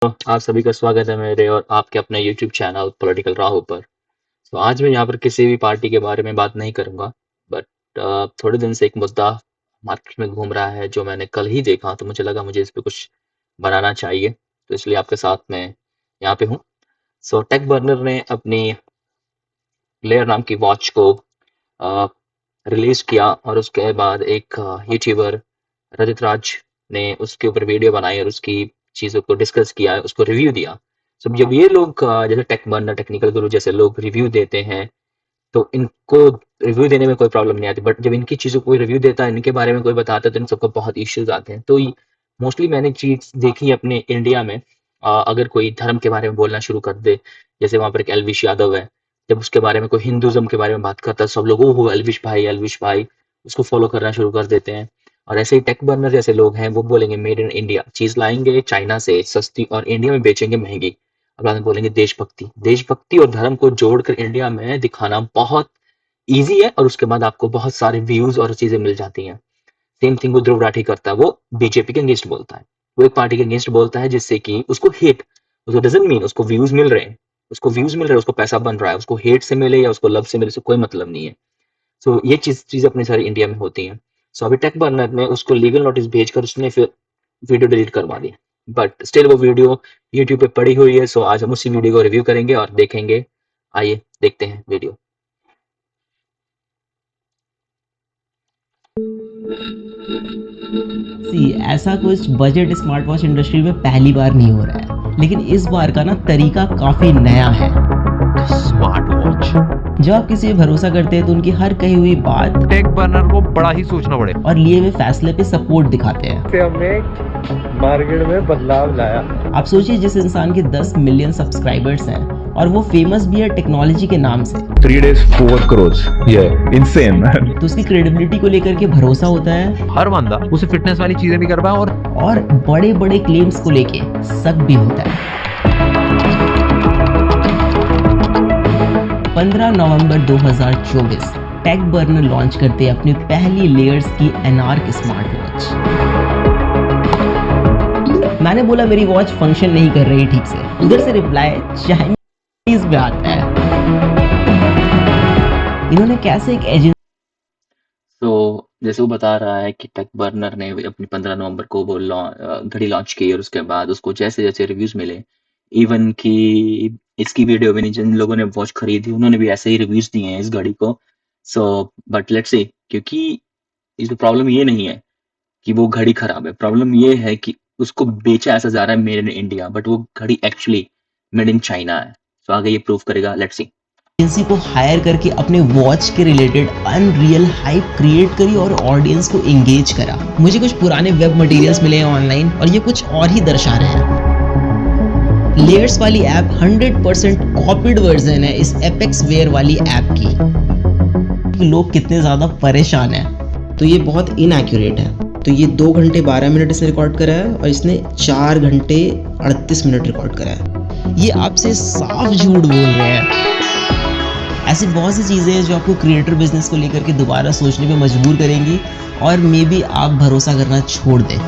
आप सभी का स्वागत है मेरे और आपके अपने YouTube चैनल पॉलिटिकल राहु पर। तो आज मैं यहाँ पर किसी भी पार्टी के बारे में बात नहीं करूँगा, बट थोड़े दिन से एक मुद्दा मार्केट में घूम रहा है जो मैंने कल ही देखा, तो मुझे लगा मुझे इस पे कुछ बनाना चाहिए, तो इसलिए आपके साथ मैं यहाँ पे हूँ। टेक बर्नर ने अपनी लेयर नाम की वॉच को रिलीज किया और उसके बाद एक यूट्यूबर रजत राज ने उसके ऊपर वीडियो बनाई और उसकी चीज़ों को डिस्कस किया, उसको रिव्यू दिया। जब ये लोग जैसे टेक बर्नर, टेक्निकल गुरु जैसे लोग रिव्यू देते हैं, तो इनको रिव्यू देने में कोई प्रॉब्लम नहीं आती, बट जब इनकी चीज़ों को कोई रिव्यू देता है, इनके बारे में कोई बताता है, तो इन सबको बहुत इश्यूज आते हैं। तो मोस्टली मैंने चीज़ देखी अपने इंडिया में, अगर कोई धर्म के बारे में बोलना शुरू कर दे, जैसे वहाँ पर एक एलविश यादव है, जब उसके बारे में कोई हिंदुज़्म के बारे में बात करता है, सब लोग ओहो एलविश भाई, उसको फॉलो करना शुरू कर देते हैं। और ऐसे ही टेक बर्नर जैसे लोग हैं, वो बोलेंगे मेड इन इंडिया, चीज़ लाएंगे चाइना से सस्ती और इंडिया में बेचेंगे महंगी। अब बाद में बोलेंगे देशभक्ति, देशभक्ति और धर्म को जोड़कर इंडिया में दिखाना बहुत ईज़ी है और उसके बाद आपको बहुत सारे व्यूज़ और चीज़ें मिल जाती हैं। सेम थिंग वो ध्रुव राठी करता है, वो बीजेपी के अगेंस्ट बोलता है। वो एक पार्टी के अगेंस्ट बोलता है जिससे कि उसको डज़न्ट मीन उसको व्यूज़ मिल रहे हैं। उसको व्यूज़ मिल रहे हैं, उसको पैसा बन रहा है, उसको हेट से मिले या उसको लव से मिले, इससे कोई मतलब नहीं है। ये चीज़ें अपने सारी इंडिया में होती हैं। अभी टेक बर्नर ने उसको लीगल नोटिस भेजकर उसने फिर वीडियो डिलीट करवा दी। बट स्टिल वो वीडियो यूट्यूब पे पड़ी हुई है, आज हम उसी वीडियो को रिव्यू करेंगे और देखेंगे। आइए देखते हैं वीडियो। ऐसा कुछ बजट स्मार्ट वॉच इंडस्ट्री में पहली बार नहीं हो रहा है, लेकिन इस बार का ना तरीका काफी नया है। स्मार्ट वॉच जब आप किसी पे भरोसा करते हैं तो उनकी हर कही हुई बात टेक बर्नर को बड़ा ही सोचना पड़ेगा और लिए हुए फैसले पे सपोर्ट दिखाते हैं। हमने मार्केट में बदलाव लाया। आप सोचिए, जिस इंसान के 10 मिलियन सब्सक्राइबर्स हैं और वो फेमस भी है टेक्नोलॉजी के नाम से, 3 days 4 crores, yeah, insane man. तो उसकी क्रेडिबिलिटी को लेकर के भरोसा होता है हर बंदा उसे फिटनेस वाली चीजें भी कर पाए और बड़े बड़े क्लेम्स को लेके शक भी होता है। 15 नवंबर 2024 टेक बर्नर लॉन्च करते हैं अपनी पहली लेयर्स की एनार्क स्मार्ट वॉच। मैंने बोला मेरी वॉच फंक्शन नहीं कर रही ठीक से, उधर से रिप्लाई चाइनीज में आता है। इन्होंने कैसे एक एजेंसी जैसे वो बता रहा है कि टेक बर्नर ने अपनी 15 नवंबर को वो घड़ी लॉन्च की और उसके बाद उसको जैसे जैसे रिव्यूज मिले, इवन कि इसकी वीडियो भी नहीं, जिन लोगों ने वॉच खरीदी उन्होंने भी ऐसे ही रिव्यूज दिए हैं इस घड़ी को। बट लेट्स सी, क्योंकि इसमें प्रॉब्लम ये नहीं है कि वो घड़ी खराब है, प्रॉब्लम ये है कि उसको बेचा ऐसा जा रहा है मेड इन इंडिया, बट वो घड़ी एक्चुअली मेड इन चाइना है। आगे ये प्रूव करेगा, लेट्स सी। को हायर करके अपने वॉच के रिलेटेड अनरियल हाइप क्रिएट करी और ऑडियंस को एंगेज करा। मुझे कुछ पुराने वेब मटेरियल्स मिले हैं ऑनलाइन और ये कुछ और ही दर्शा रहे हैं। लेयर्स वाली ऐप 100% कॉपीड वर्जन है इस एपेक्स वेयर वाली ऐप की। लोग कितने ज्यादा परेशान हैं, तो ये बहुत इनएक्यूरेट है। तो ये 2 घंटे 12 मिनट इसने रिकॉर्ड करा है और इसने 4 घंटे 38 मिनट रिकॉर्ड करा है। ये आपसे साफ झूठ बोल रहे हैं। ऐसी बहुत सी चीज़ें हैं जो आपको क्रिएटर बिजनेस को लेकर के दोबारा सोचने पे मजबूर करेंगी और मे बी आप भरोसा करना छोड़ दें।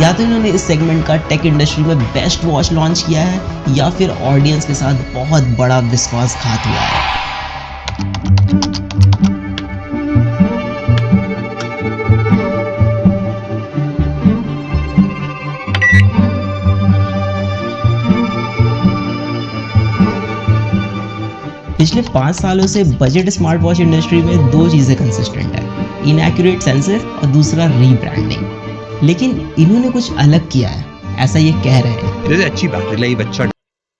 या तो इन्होंने इस सेगमेंट का टेक इंडस्ट्री में बेस्ट वॉच लॉन्च किया है या फिर ऑडियंस के साथ बहुत बड़ा विश्वासघात हुआ है। पिछले 5 सालों से बजट स्मार्ट वॉच इंडस्ट्री में 2 चीजें कंसिस्टेंट है, इनएक्यूरेट सेंसर और दूसरा रीब्रांडिंग। लेकिन इन्होंने कुछ अलग किया है, ऐसा ये कह रहे हैं। जैसे अच्छी बैटरी लाइफ, अच्छा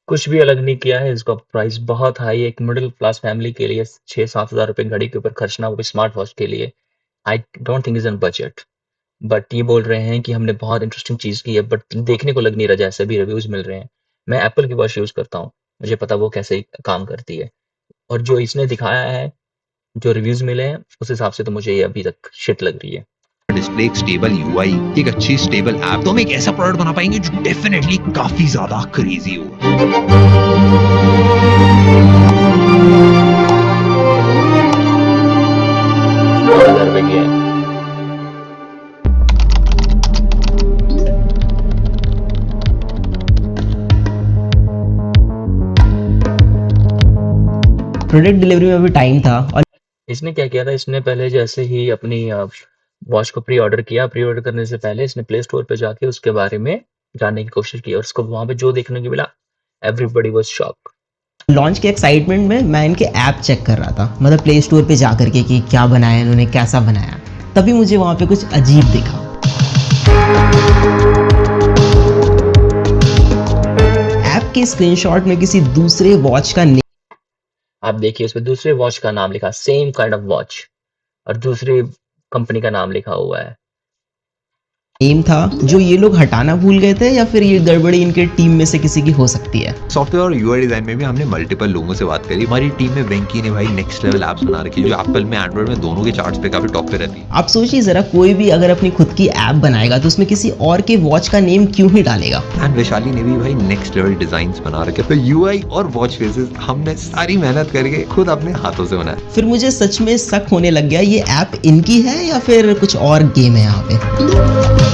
कुछ भी अलग नहीं किया है, इसका प्राइस बहुत हाई है। एक मिडिल क्लास फैमिली के लिए 6-7 हज़ार रुपए घड़ी के ऊपर खर्चना, वो भी स्मार्ट वॉच के लिए, I don't think is in budget. But ये बोल रहे हैं कि हमने बहुत इंटरेस्टिंग चीज़ की है, बट देखने को लग नहीं रहा जैसे भी रिव्यूज मिल रहे हैं। मैं एप्पल की वॉच यूज़ करता हूँ, मुझे पता वो कैसे काम करती है, और जो इसने दिखाया है, जो रिव्यूज मिले हैं, उस हिसाब से तो मुझे ये अभी तक शिट लग रही है। डिस्प्ले, एक स्टेबल यूआई, एक अच्छी स्टेबल ऐप, तो हम एक ऐसा प्रोडक्ट बना पाएंगे जो डेफिनेटली काफी ज्यादा क्रेजी हो। 1000 रुपए की है। प्रोडक्ट डिलीवरी में भी टाइम था और इसने क्या किया था, इसने पहले जैसे ही अपनी वॉच को प्री ऑर्डर किया, प्री ऑर्डर करने से पहले इसने प्ले स्टोर पे जाके उसके बारे में जानने की कोशिश की और उसको वहां पे जो देखने को मिला, एवरीबॉडी वाज शॉक। लॉन्च के एक्साइटमेंट में मैं इनके ऐप चेक कर रहा था, मतलब प्ले स्टोर पे जा करके कि क्या बनाया इन्होंने, कैसा बनाया। तभी मुझे वहाँ पे कुछ अजीब दिखा। ऐप के स्क्रीनशॉट में किसी दूसरे वॉच का आप देखिए उसमें दूसरे वॉच का नाम लिखा, सेम काइंड ऑफ वॉच, और दूसरी कंपनी का नाम लिखा हुआ है। नेम था जो ये लोग हटाना भूल गए थे, या फिर ये गड़बड़ी इनके टीम में से किसी की हो सकती है। सॉफ्टवेयर और यूआई डिजाइन में भी हमने मल्टीपल लोगों से बात करी। हमारी टीम में वेंकी ने भाई नेक्स्ट लेवल एप्स बना रखी है जो एप्पल में, एंड्रॉइड में, दोनों के चार्ट्स पे काफी टॉप पे रहती है। आप सोचिए जरा, कोई भी अगर अपनी खुद की ऐप बनाएगा तो उसमें किसी और के वॉच का नेम क्यों ही डालेगा। एंड वैशाली ने भी भाई नेक्स्ट लेवल डिजाइन बना रखे। तो यूआई और वॉच फेसेस हमने सारी मेहनत करके खुद अपने हाथों से बनाया। फिर मुझे सच में शक होने लग गया, ये ऐप इनकी है या फिर कुछ और गेम है यहाँ पे।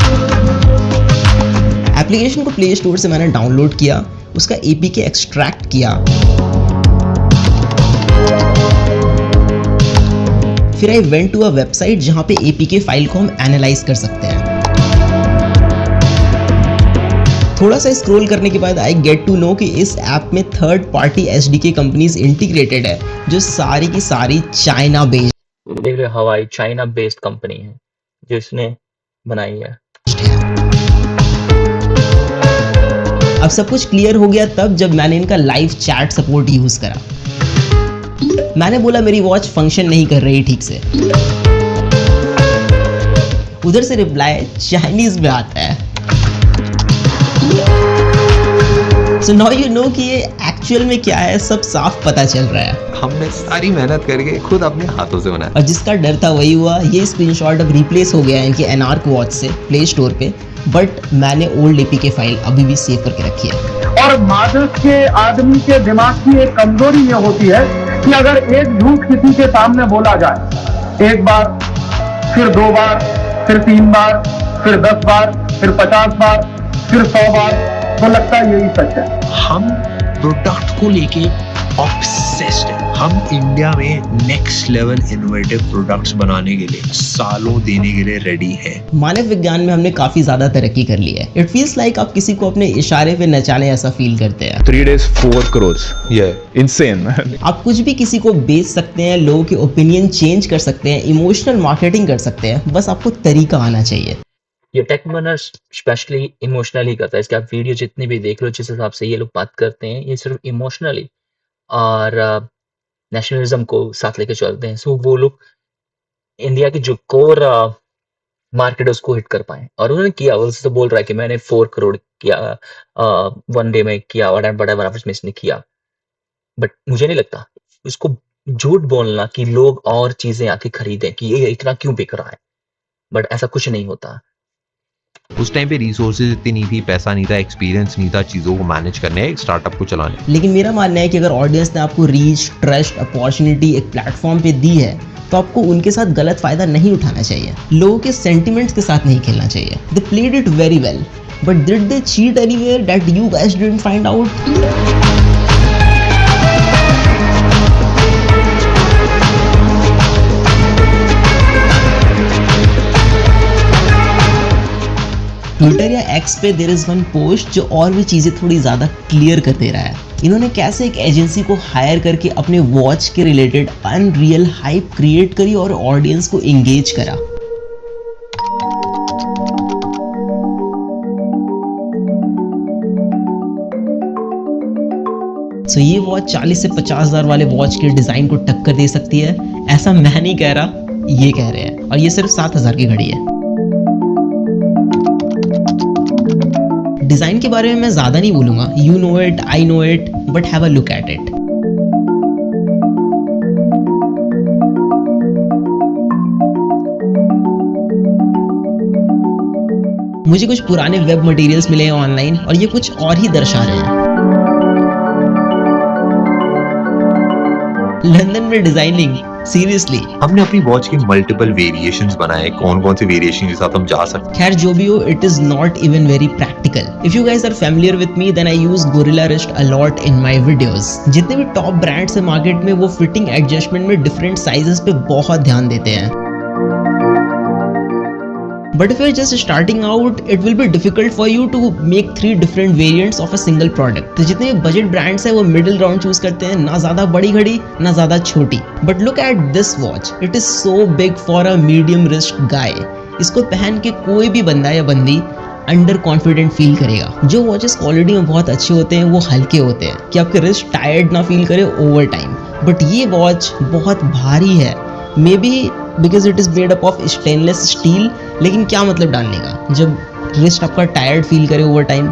एप्लीकेशन को प्ले स्टोर से मैंने डाउनलोड किया, उसका एपीके एक्सट्रैक्ट किया, फिर I went to a website जहां पे एपीके फाइल को हम एनालाइज कर सकते हैं। थोड़ा सा स्क्रॉल करने के बाद आई गेट टू नो कि इस ऐप में third party SDK companies integrated है जो सारी की सारी चाइना बेस्ड देख रहे हवाई चाइना बेस्ड कंपनी है जो इसने बनाई है। अब सब कुछ क्लियर हो गया तब जब मैंने इनका लाइव चैट सपोर्ट यूज करा। मैंने बोला मेरी वॉच फंक्शन नहीं कर रही ठीक से। उधर से रिप्लाई चाइनीज में आता है। So now you know कि ये एक्चुअल में क्या है, सब साफ पता चल रहा है। हमने सारी मेहनत करके खुद अपने हाथों से बनाया। और जिसका डर था वही हुआ। ये स्क्रीनशॉट अब रिप्लेस हो गया है इनकी एनार्क वॉच से प्ले स्टोर पे, बट मैंने ओल्ड एपीके फाइल अभी भी सेव करके रखी है। और मादक के आदमी के दिमाग की एक कमजोरी ये होती है कि अगर एक झूठ किसी के सामने बोला जाए, एक बार, फिर 2 बार, फिर 3 बार, फिर 10 बार, फिर 50 बार, फिर 100 बार, तो लगता है यही सच है। हम प्रोडक्ट को लेके ऑब्सेस्ड है। हम इंडिया में नेक्स्ट लेवल इनोवेटिव प्रोडक्ट्स बनाने के लिए सालों देने के लिए रेडी हैं। मानव विज्ञान में हमने काफी ज्यादा तरक्की कर ली है। इट फील्स लाइक आप किसी को अपने इशारे पे नचाने ऐसा फील करते हैं। 3 days 4 crores. Yeah, insane. आप कुछ भी किसी को बेच सकते हैं, लोगों के ओपिनियन चेंज कर सकते हैं, इमोशनल मार्केटिंग कर सकते हैं, बस आपको तरीका आना चाहिए। ये टेक बर्नर स्पेशली इमोशनली करता है। इसके आप वीडियो जितनी भी देख लो, जिस हिसाब से ये लोग बात करते हैं, ये सिर्फ इमोशनली और नेशनलिज्म को साथ लेके चलते हैं। सो वो लोग इंडिया की जो कोर मार्केट है उसको हिट कर पाए, और उन्होंने किया। वो तो बोल रहा है कि मैंने 4 करोड़ किया 1 डे में किया, वट में इसने किया। बट मुझे नहीं लगता इसको झूठ बोलना कि लोग और चीजें आके खरीदें कि ये इतना क्यों बिक रहा है, बट ऐसा कुछ नहीं होता। उस टाइम पे रिसोर्सेज इतनी नहीं थी, पैसा नहीं था, एक्सपीरियंस नहीं था चीजों को मैनेज करने, एक स्टार्टअप को चलाने। लेकिन मेरा मानना है कि अगर ऑडियंस ने आपको रीच, ट्रस्ट, अपॉर्चुनिटी एक प्लेटफॉर्म पे दी है तो आपको उनके साथ गलत फायदा नहीं उठाना चाहिए। लोगों के सेंटिमेंट्स के साथ नहीं खेलना चाहिए। They played it very well, but did they cheat anywhere that you guys didn't find out? Twitter या एक्स पे देयर इज वन पोस्ट जो और भी चीज़ें थोड़ी ज़्यादा क्लियर कर दे रहा है। इन्होंने कैसे एक एजेंसी को हायर करके अपने वॉच के रिलेटेड अनरियल हाइप क्रिएट करी और ऑडियंस को एंगेज करा। सो ये वॉच 40 से 50,000 वाले वॉच के डिज़ाइन को टक्कर दे सकती है, ऐसा मैं नहीं कह रहा, ये कह रहे हैं। और ये सिर्फ 7,000 की घड़ी है। डिजाइन के बारे में मैं ज्यादा नहीं बोलूंगा, you know it, I know it, but have a look at it. मुझे कुछ पुराने वेब मटेरियल्स मिले हैं ऑनलाइन और ये कुछ और ही दर्शा रहे हैं। लंदन में डिजाइनिंग सीरियसली। हमने अपनी वॉच की मल्टीपल वेरिएशंस बनाए, कौन कौन से वेरिएशन के साथ हम जा सकते हैं। खैर जो भी हो, it is not even very practical. If you guys are familiar with me then I use gorilla wrist a lot in my videos. जितने भी टॉप ब्रांड्स है मार्केट में वो फिटिंग एडजस्टमेंट में डिफरेंट साइजेस पे बहुत ध्यान देते हैं। But if you're just starting out, it will be difficult for you to make 3 different variants of a single product. तो जितने बजट ब्रांड्स हैं वो मिडिल ग्राउंड चूज करते हैं, ना ज़्यादा बड़ी घड़ी ना ज़्यादा छोटी। But look at this watch. It is so big for a medium wrist guy. इसको पहन के कोई भी बंदा या बंदी अंडर कॉन्फिडेंट फील करेगा। जो वॉचेस क्वालिटी में बहुत अच्छे होते हैं वो हल्के होते हैं कि आपके रिस्ट टायर्ड ना फील करे ओवर टाइम। बट ये वॉच बहुत भारी है, may be because it is made up of stainless steel. लेकिन क्या मतलब डालने का जब रिस्ट आपका टायर्ड फील करे ओवर टाइम।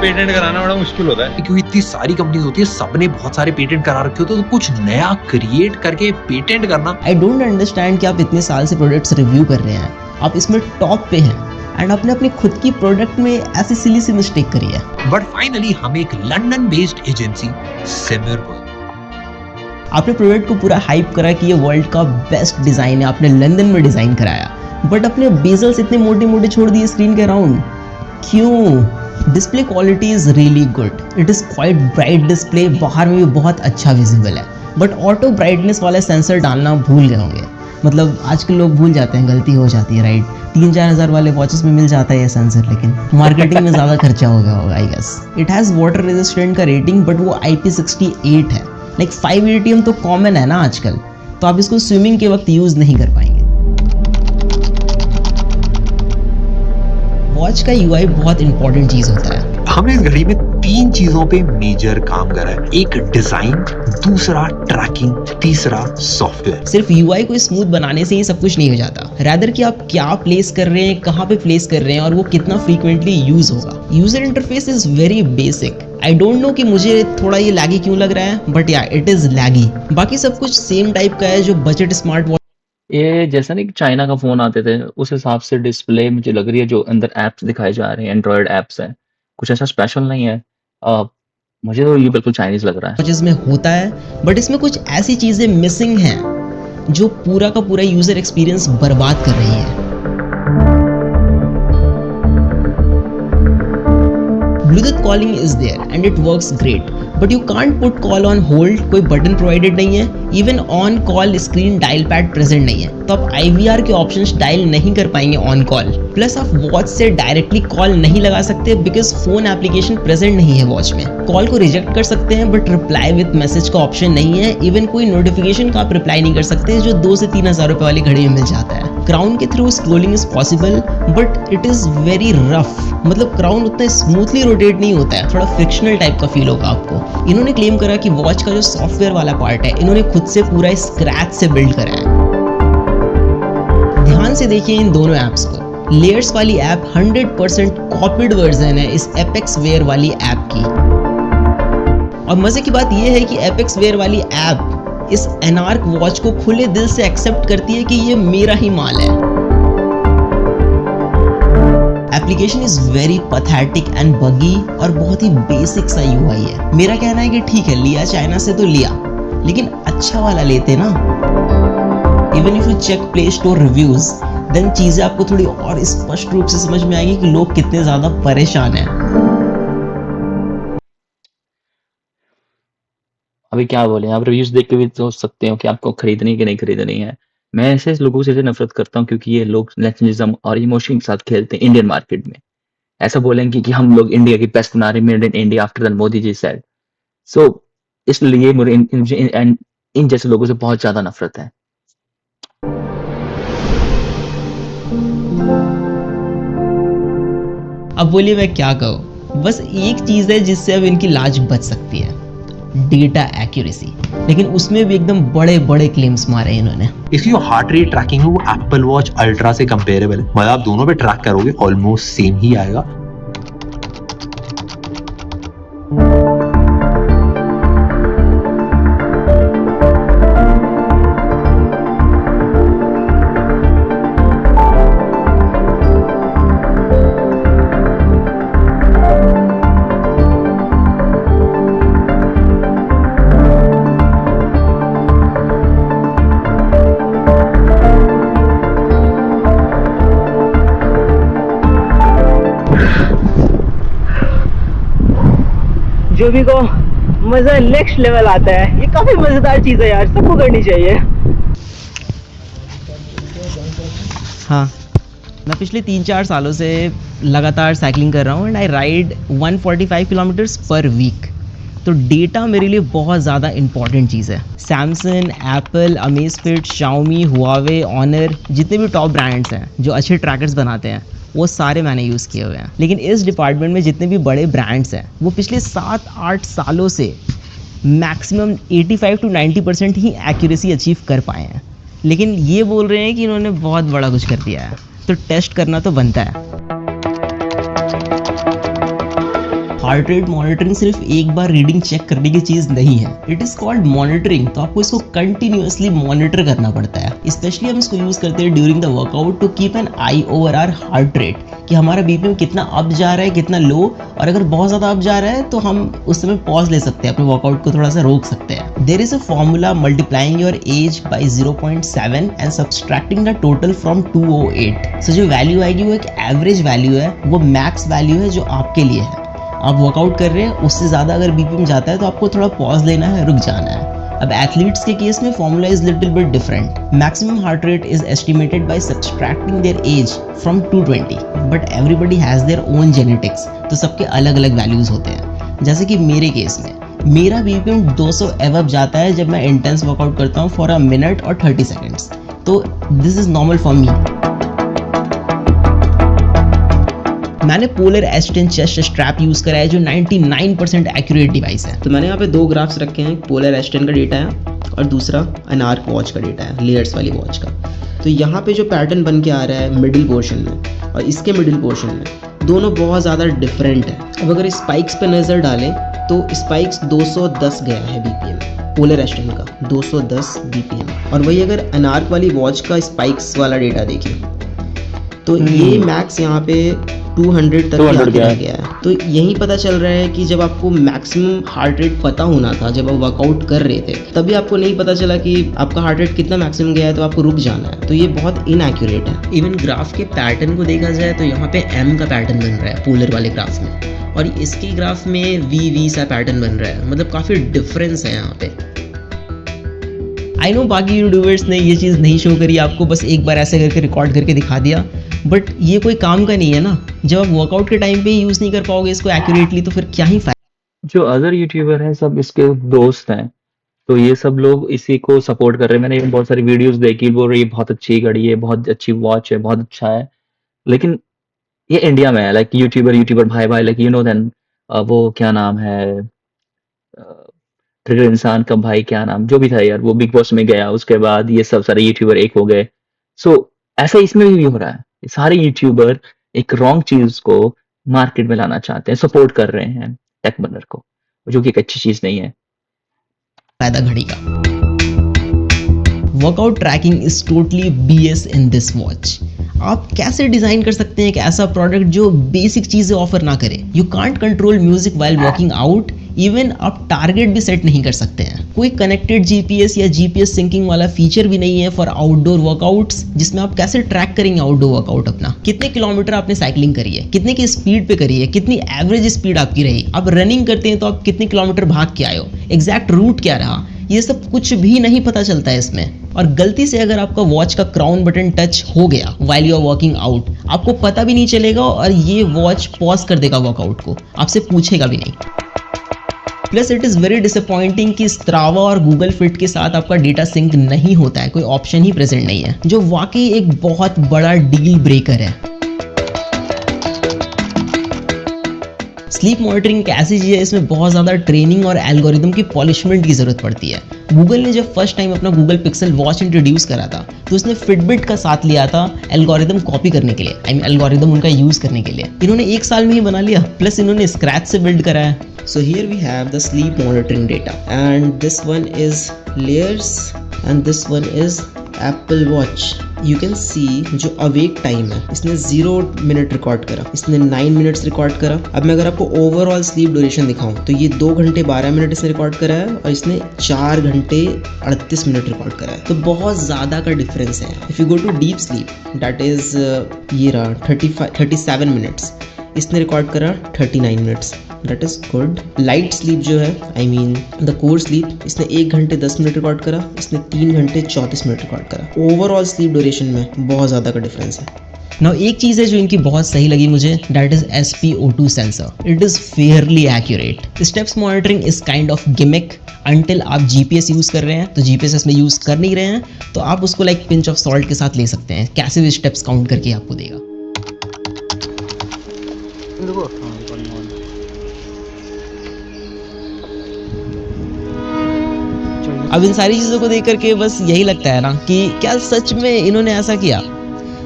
पेटेंट कराना बड़ा मुश्किल होता है। क्योंकि इतनी सारी कंपनीज होती है, सबने बहुत सारे पेटेंट करा रखे होते हैं, तो कुछ नया क्रिएट करके पेटेंट करना। आई डोंट अंडरस्टैंड कि आप इतने साल से प्रोडक्ट्स रिव्यू कर रहे हैं, आप इसमें टॉप पे हैं एंड आपने अपनी खुद की प्रोडक्ट में ऐसी सिली सी मिस्टेक करी है। बट फाइनली हम एक लंदन बेस्ड एजेंसी सिमिर, आपने प्रोडक्ट को पूरा हाइप करा कि ये वर्ल्ड का बेस्ट डिजाइन है, आपने लंदन में डिजाइन कराया, बट अपने बेजल्स इतने मोटे मोटे छोड़ दिए स्क्रीन के अराउंड। क्यों? Display quality is really good, it is quite bright display, बाहर में भी बहुत अच्छा विजिबल है। बट ऑटो ब्राइटनेस वाला सेंसर डालना भूल गए होंगे। मतलब आजकल लोग भूल जाते हैं, गलती हो जाती है, राइट। 3-4 हज़ार वाले वॉचेस में मिल जाता है ये सेंसर, लेकिन मार्केटिंग में ज़्यादा खर्चा हो गया होगा I guess. It has water resistant का रेटिंग, बट वो IP68 है। लाइक 5 ATM तो कॉमन है ना आजकल, तो आप इसको स्विमिंग के वक्त यूज़ नहीं कर पाएंगे। वॉच का UI बहुत इंपॉर्टेंट चीज़ होता है। हमने इस घड़ी में 3 चीजों पे मेजर काम करा है। एक डिजाइन, दूसरा ट्रैकिंग, तीसरा सॉफ्टवेयर। सिर्फ UI को स्मूथ बनाने से ही सब कुछ नहीं हो जाता, रादर कि आप क्या प्लेस कर रहे हैं, कहाँ पे प्लेस कर रहे हैं और वो कितना फ्रीक्वेंटली यूज होगा। User interface is very basic. I don't know कि मुझे थोड़ा ये लैगी क्यों लग रहा है, बट या इट इज लैगी। बाकी सब कुछ सेम टाइप का है जो बजट स्मार्ट वॉच। ये जैसा नहीं कि चाइना का फ़ोन आते थे, उस हिसाब से डिस्प्ले मुझे लग रही है, जो अंदर ऐप्स दिखाए जा रहे हैं, एंड्रॉयड ऐप्स हैं, कुछ ऐसा स्पेशल नहीं है। मुझे तो ये बिल्कुल चाइनीज़ लग रहा है। वॉचेस में होता है, बट इसमें कुछ ऐसी चीज़ें मिसिंग हैं जो पूरा का पूरा यूज़र एक्सपीरियंस बर्बाद कर रही है। Bluetooth calling is there and it works great, but you can't put call on hold, कोई बटन प्रोवाइडेड नहीं है। Even on call screen dial pad present नहीं है, तो आप IVR के ऑप्शंस डायल नहीं कर पाएंगे ऑन कॉल। प्लस आप वॉच से डायरेक्टली कॉल नहीं लगा सकते बिकॉज फोन एप्लीकेशन प्रेजेंट नहीं है वॉच में। कॉल को रिजेक्ट कर सकते हैं बट रिप्लाई विद मैसेज का ऑप्शन नहीं है। इवन कोई नोटिफिकेशन का आप रिप्लाई नहीं कर सकते जो 2 से 3 हज़ार रुपए वाली घड़ी में मिल जाता है। क्राउन के through scrolling is possible, but it is very rough. मतलब क्राउन उतना स्मूथली रोटेट नहीं होता है, थोड़ा फ्रिक्शनल टाइप का फील होगा आपको। इन्होंने क्लेम करा कि वॉच का जो सॉफ्टवेयर वाला पार्ट है इन्होंने खुद से पूरा स्क्रैच से बिल्ड करा है। ध्यान से देखिए इन दोनों ऐप्स को। लेयर्स वाली ऐप 100% कॉपीड वर्जन है इस एपेक्स वेयर वाली ऐप की। और मजे की बात यह है कि एपेक्स वेयर वाली ऐप इस एनार्क वॉच को खुले दिल से एक्सेप्ट करती है कि ये मेरा ही माल है। Application is very pathetic and बगी और बहुत ही बेसिक सा UI है। मेरा कहना है कि ठीक है, लिया चाइना से तो लिया, लेकिन अच्छा वाला लेते ना। Even if you check Play Store reviews, then चीजें आपको थोड़ी और स्पष्ट रूप से समझ में आएगी कि लोग कितने ज्यादा परेशान हैं। अभी क्या बोले, आप रिव्यूज़ देख के भी सोच सकते हो कि आपको खरीदनी है कि नहीं खरीदनी है। मैं ऐसे लोगों से नफ़रत करता हूँ क्योंकि ये लोग नेशनलिज्म और इमोशन के साथ खेलते हैं इंडियन मार्केट में। ऐसा बोलेंगे कि हम लोग इंडिया की बेस्ट बना रहे हैं, made in India after than Modi ji said. So इसलिए मुझे इन जैसे लोगों से बहुत ज़्यादा नफ़रत है। अब बोलिए मैं क्या कहूँ, बस एक चीज है जिससे अब इनकी लाज बच सकती है, डेटा एक्यूरेसी। लेकिन उसमें भी एकदम बड़े बड़े क्लेम्स मारे इन्होंने। इसकी जो हार्ट रेट ट्रैकिंग है वो एप्पल वॉच अल्ट्रा से कंपेरेबल है। मतलब आप दोनों पे ट्रैक करोगे ऑलमोस्ट सेम ही आएगा। जो भी को मज़ा नेक्स्ट लेवल आता है। ये काफ़ी मज़ेदार चीज़ है यार, सबको करनी चाहिए। हाँ, मैं पिछले 3-4 सालों से लगातार साइकिलिंग कर रहा हूँ and I ride 145 kilometres per week. तो डेटा मेरे लिए बहुत ज़्यादा इंपॉर्टेंट चीज़ है। Samsung, Apple, Amazfit, Xiaomi, Huawei, Honor, जितने भी टॉप ब्रांड्स हैं जो अच्छे ट्रैकर्स बनाते हैं, वो सारे मैंने यूज़ किए हुए हैं। लेकिन इस डिपार्टमेंट में जितने भी बड़े ब्रांड्स हैं, वो पिछले 7-8 सालों से maximum 85 to 90% he accuracy achieve कर पाए हैं। लेकिन ये बोल रहे हैं कि इन्होंने बहुत बड़ा कुछ कर दिया है, तो टेस्ट करना तो बनता है। हार्ट रेट मॉनिटरिंग सिर्फ एक बार रीडिंग चेक करने की चीज़ नहीं है, इट इज़ कॉल्ड मॉनिटरिंग। तो आपको इसको कंटिन्यूअसली मॉनिटर करना पड़ता है। स्पेशली हम इसको यूज़ करते हैं during the workout to keep an eye over our heart rate, कि हमारा बीपीएम कितना अप जा रहा है, कितना लो, और अगर बहुत ज़्यादा अप जा रहा है तो हम उस समय पॉज ले सकते हैं, अपने वर्कआउट को थोड़ा सा रोक सकते हैं। There is a formula multiplying your age by 0.7 and subtracting the total from 208। So जो वैल्यू आएगी वो एक एवरेज वैल्यू है, वो मैक्स वैल्यू है जो आपके लिए है। आप वर्कआउट कर रहे हैं, उससे ज़्यादा अगर बीपीएम जाता है तो आपको थोड़ा पॉज लेना है, रुक जाना है। अब एथलीट्स के केस में formula is little bit different. Maximum heart rate is estimated by subtracting their age from 220, but everybody has their own genetics, तो सबके अलग अलग वैल्यूज़ होते हैं। जैसे कि मेरे केस में मेरा बीपीएम 200 एवब जाता है जब मैं इंटेंस वर्कआउट करता हूँ फॉर अ मिनट और 30 सेकेंड्स, तो this is normal for me. मैंने polar S10 chest strap use करा है जो 99% एक्यूरेट डिवाइस है। तो मैंने यहाँ पे दो ग्राफ्स रखे हैं, पोलर S10 का डेटा है और दूसरा अनार्क वॉच का डेटा है, लेयर्स वाली वॉच का। तो यहाँ पे जो पैटर्न बन के आ रहा है मिडिल पोर्शन में और इसके मिडिल पोर्शन में, दोनों बहुत ज़्यादा डिफरेंट है। अब अगर स्पाइक्स पे नज़र डालें तो स्पाइक्स 210 गया है बीपीएम पोलर S10 का, 210 बीपीएम। और वही अगर अनार्क वाली वॉच का स्पाइक्स वाला डेटा देखें तो ये मैक्स यहाँ पे 200 तक गया है। तो यही पता चल रहा है कि जब आपको मैक्सिमम हार्ट रेट पता होना था, जब आप वर्कआउट कर रहे थे, तभी आपको नहीं पता चला कि आपका हार्ट रेट कितना मैक्सिमम गया है, तो आपको रुक जाना है। तो ये बहुत इनएक्यूरेट है। इवन ग्राफ के पैटर्न को देखा जाए तो यहाँ पे M का पैटर्न बन रहा है पोलर वाले ग्राफ में, और इसके ग्राफ में V सा पैटर्न बन रहा है। मतलब काफ़ी डिफरेंस है यहाँ पे। आई नो बाकी यूट्यूबर्स ने ये चीज़ नहीं शो करी आपको, बस एक बार ऐसे करके रिकॉर्ड करके दिखा दिया, बट ये कोई काम का नहीं है ना। जब आप वर्कआउट के टाइम पे ही यूज़ नहीं कर पाओगे इसको एक्यूरेटली, तो फिर क्या ही फायदा। जो अदर यूट्यूबर हैं सब इसके दोस्त हैं, तो ये सब लोग इसी को सपोर्ट कर रहे हैं। मैंने बहुत सारी वीडियोस देखी, बोल रही है बहुत अच्छी घड़ी है, बहुत अच्छी वॉच है, बहुत अच्छा है। लेकिन ये इंडिया में है, लाइक यूट्यूबर भाई भाई, लाइक यू नो देन वो क्या नाम है, ट्रिगर इंसान का भाई क्या नाम जो भी था यार, वो बिग बॉस में गया, उसके बाद ये सब सारे यूट्यूबर एक हो गए। सो ऐसा इसमें भी हो रहा है, सारे यूट्यूबर एक रॉन्ग चीज को मार्केट में लाना चाहते हैं, सपोर्ट कर रहे हैं टेक बर्नर को, जो कि एक अच्छी चीज नहीं है। फायदा घड़ी का। Workout tracking is totally BS in this watch. आप कैसे डिजाइन कर सकते हैं एक ऐसा प्रोडक्ट जो बेसिक चीजें ऑफर ना करे? You can't control music while working out, even आप टारगेट भी सेट नहीं कर सकते हैं। कोई कनेक्टेड GPS या GPS सिंकिंग वाला फीचर भी नहीं है फॉर आउटडोर वर्कआउट्स, जिसमें आप कैसे ट्रैक करेंगे आउटडोर वर्कआउट अपना, कितने किलोमीटर आपने साइकिलिंग करी है, कितने की स्पीड पे करी है, कितनी एवरेज स्पीड आपकी रही, आप रनिंग करते हैं तो आप कितने किलोमीटर भाग के आए हो, एग्जैक्ट रूट क्या रहा, ये सब कुछ भी नहीं पता चलता है इसमें। और गलती से अगर आपका वॉच का क्राउन बटन टच हो गया while you are working out, आपको पता भी नहीं चलेगा और ये वॉच पॉज कर देगा वर्कआउट को, आपसे पूछेगा भी नहीं। Plus it is very disappointing कि स्ट्रावा और गूगल फिट के साथ आपका डेटा सिंक नहीं होता है, कोई ऑप्शन ही प्रेजेंट नहीं है, जो वाकई एक बहुत बड़ा डील ब्रेकर है। स्लीप मॉनिटरिंग एक ऐसी चीज़ है, इसमें बहुत ज़्यादा ट्रेनिंग और एल्गोरिदम की पॉलिशमेंट की ज़रूरत पड़ती है। गूगल ने जब फर्स्ट टाइम अपना गूगल पिक्सल वॉच इंट्रोड्यूस करा था तो उसने फिटबिट का साथ लिया था एल्गोरिदम कॉपी करने के लिए, आई मीन एल्गोरिदम उनका यूज़ करने के लिए। इन्होंने 1 साल में ही बना लिया, प्लस इन्होंने स्क्रैच से बिल्ड करा है। So here we have the sleep monitoring data, and this one is layers and this one is Apple Watch. You can see जो awake time है, इसने 0 मिनट रिकॉर्ड करा, इसने 9 मिनट्स रिकॉर्ड करा। अब मैं अगर आपको ओवरऑल स्लीप ड्यूरेशन दिखाऊं तो ये 2 घंटे 12 मिनट इसने रिकॉर्ड करा है और इसने 4 घंटे 38 मिनट रिकॉर्ड करा है। तो बहुत ज़्यादा का डिफरेंस है। If you go to deep sleep that is ये रहा 37 मिनट्स, इसने रिकॉर्ड करा 39 minutes, that is good. Light sleep जो है, I mean the core sleep, इसने 1 घंटे 10 मिनट रिकॉर्ड करा, इसने 3 घंटे 34 मिनट रिकॉर्ड करा। ओवरऑल स्लीप ड्यूरेशन में बहुत ज़्यादा का डिफरेंस है। नाउ एक चीज़ है जो इनकी बहुत सही लगी मुझे, that is SpO2 sensor. It is Fairlie accurate. Steps monitoring is kind of gimmick until आप GPS यूज़ कर रहे हैं, तो GPS इसमें यूज़ कर नहीं रहे हैं तो आप उसको लाइक पिंच ऑफ सॉल्ट के साथ ले सकते हैं, कैसे भी स्टेप्स काउंट करके आपको देगा। अब इन सारी चीज़ों को देख करके बस यही लगता है ना कि क्या सच में इन्होंने ऐसा किया।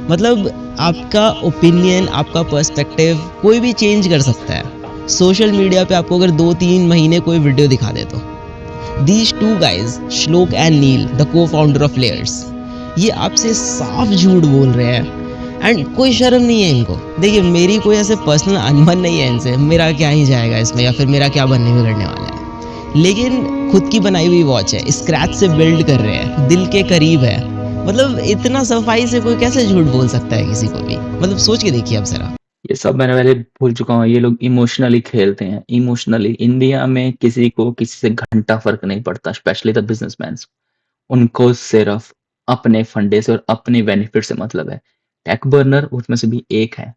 मतलब आपका ओपिनियन, आपका पर्सपेक्टिव कोई भी चेंज कर सकता है। सोशल मीडिया पे आपको अगर 2-3 महीने कोई वीडियो दिखा दे तो these two guys, Shlok and Neel, the co-founder of Layers, ये आपसे साफ झूठ बोल रहे हैं एंड कोई शर्म नहीं है इनको। देखिए मेरी कोई ऐसे पर्सनल अनबन नहीं है इनसे, मेरा क्या ही जाएगा इसमें या फिर मेरा क्या बनने में करने वाला है। लेकिन खुद की बनाई हुई वॉच है, स्क्रैच से बिल्ड कर रहे हैं, दिल के करीब है। मतलब इतना सफाई से कोई कैसे झूठ बोल सकता है किसी को भी। मतलब सोच के देखिए अब जरा। ये सब मैंने पहले भूल चुका हूँ। ये लोग इमोशनली खेलते हैं, इमोशनली। इंडिया में किसी को किसी से घंटा फर्क नहीं पड़ता, स्पेशली द बिजनेसमैन। उनको सिर्फ अपने फंडे से और अपने बेनिफिट से मतलब है। टेक बर्नर उसमें से भी एक है।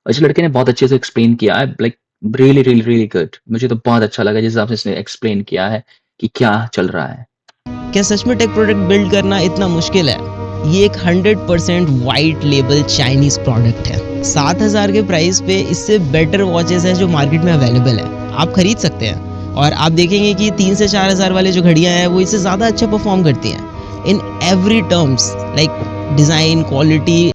और इस लड़के ने बहुत अच्छे से एक्सप्लेन किया है, like really really really good. मुझे तो बहुत अच्छा लगा जिस हिसाब से इसने एक्सप्लेन किया है कि क्या चल रहा है। क्या सच में टेक प्रोडक्ट बिल्ड करना इतना मुश्किल है? ये एक 100% वाइट लेबल चाइनीज प्रोडक्ट है। 7,000 के प्राइस पे इससे बेटर वॉचेस हैं जो मार्केट में अवेलेबल है, आप खरीद सकते हैं। और आप देखेंगे कि 3 से 4,000 वाले जो घड़ियां हैं वो इससे ज़्यादा अच्छा परफॉर्म करती हैं in every terms, like design, quality.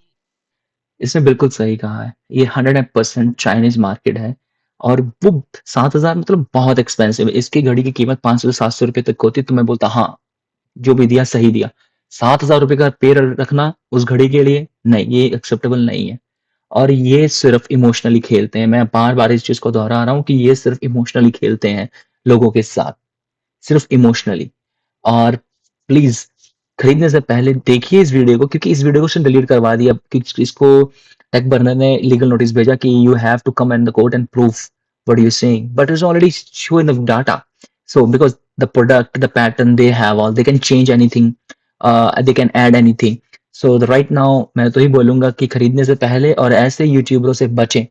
इसने बिल्कुल सही कहा है। ये 100% चाइनीज मार्केट है और वो 7,000 मतलब बहुत एक्सपेंसिव है। इसकी घड़ी की कीमत 500 से 700 रुपए तक होती तो मैं बोलता हाँ, जो भी दिया सही दिया। 7,000 रुपए का पे रखना उस घड़ी के लिए नहीं, ये एक्सेप्टेबल नहीं है। और ये सिर्फ इमोशनली खेलते हैं। मैं बार-बार इस चीज़ को दोहरा रहा हूँ कि ये सिर्फ इमोशनली खेलते हैं लोगों के साथ, सिर्फ इमोशनली। और प्लीज़ खरीदने से पहले देखिए इस वीडियो को, क्योंकि इस वीडियो को उसने डिलीट करवा दिया क्योंकि इसको टेक बर्नर ने लीगल नोटिस भेजा कि you have to come in the court and prove what you saying, but it's already show in the data. So because the product, the pattern they have, all they can change anything, they can add anything. So right now मैं तो ही बोलूंगा कि खरीदने से पहले और ऐसे यूट्यूबरों से बचें